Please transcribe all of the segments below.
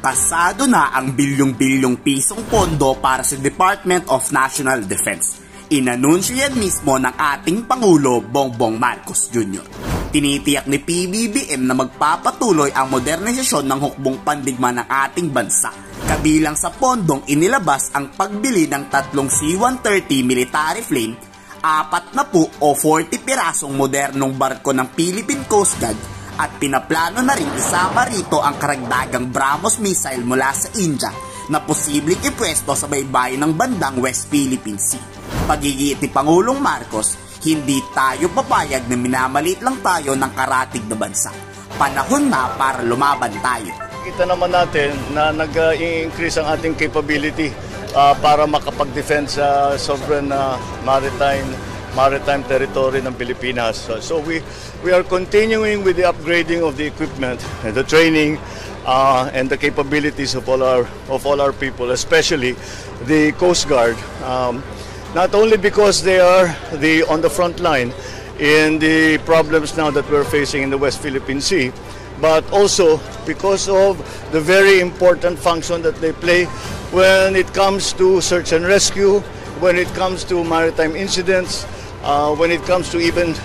Pasado na ang bilyong-bilyong pisong pondo para sa Department of National Defense. Inanunsyo yan mismo ng ating Pangulo Bongbong Marcos Jr. Tinitiyak ni PBBM na magpapatuloy ang modernisasyon ng hukbong pandigma ng ating bansa. Kabilang sa pondong inilabas ang pagbili ng 3 C-130 military plane, 40 o 40 pirasong modernong barko ng Philippine Coast Guard at pinaplano na rin isama rito ang karagdagang BrahMos missile mula sa India na posibleng ipwesto sa baybayin ng bandang West Philippine Sea. Pagigit ni Pangulong Marcos, hindi tayo papayag na minamalit lang tayo ng karatig na bansa. Panahon na para lumaban tayo. Kita naman natin na nag-increase ang ating capability para makapag-defend sa sovereign maritime territory ng Pilipinas. So we are continuing with the upgrading of the equipment and the training and the capabilities of all our people, especially the Coast Guard. Not only because they are on the front line in the problems now that we're facing in the West Philippine Sea, but also because of the very important function that they play when it comes to search and rescue, when it comes to maritime incidents, when it comes to even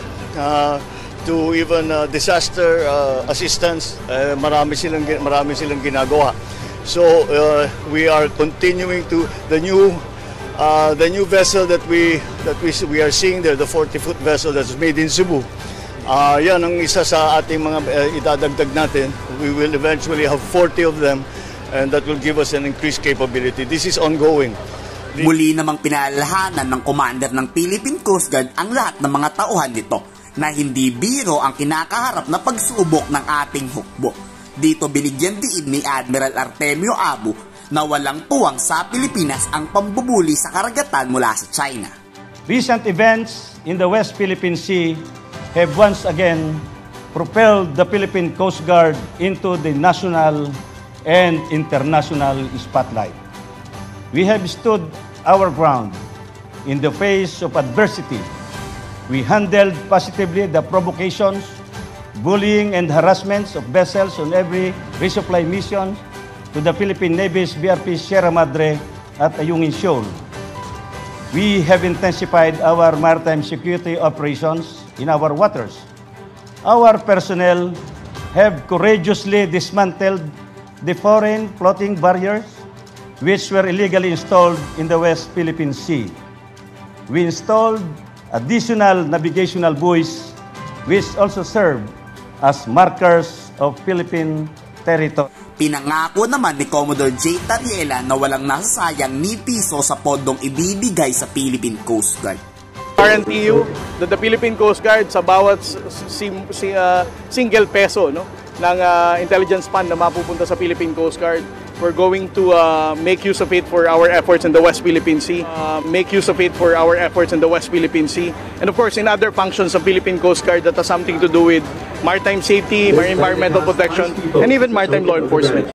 disaster assistance. Marami silang ginagawa. So we are continuing to the new vessel that we are seeing there, the 40-foot vessel that's made in Cebu. Yan ang isa sa ating mga idadagdag natin. We will eventually have 40 of them, and that will give us an increased capability. This is ongoing. Muli namang pinaalalahanan ng commander ng Philippine Coast Guard ang lahat ng mga tauhan nito na hindi biro ang kinakaharap na pagsubok ng ating hukbo. Dito binigyan diin ni Admiral Artemio Abu na walang tuwang sa Pilipinas ang pambubuli sa karagatan mula sa China. Recent events in the West Philippine Sea have once again propelled the Philippine Coast Guard into the national and international spotlight. We have stood our ground in the face of adversity. We handled positively the provocations, bullying, and harassments of vessels on every resupply mission to the Philippine Navy's BRP Sierra Madre at Ayungin Shoal. We have intensified our maritime security operations in our waters. Our personnel have courageously dismantled the foreign floating barriers which were illegally installed in the West Philippine Sea. We installed additional navigational buoys which also serve as markers of Philippine territory. Pinangako naman ni Commodore J. Tariela na walang nasasayang ni piso sa pondong ibibigay sa Philippine Coast Guard. Guarantee you that the Philippine Coast Guard sa bawat single peso ng intelligence fund na mapupunta sa Philippine Coast Guard, we're going to make use of it for our efforts in the West Philippine Sea. And of course, in other functions of Philippine Coast Guard that has something to do with maritime safety, environmental protection, and even maritime law enforcement.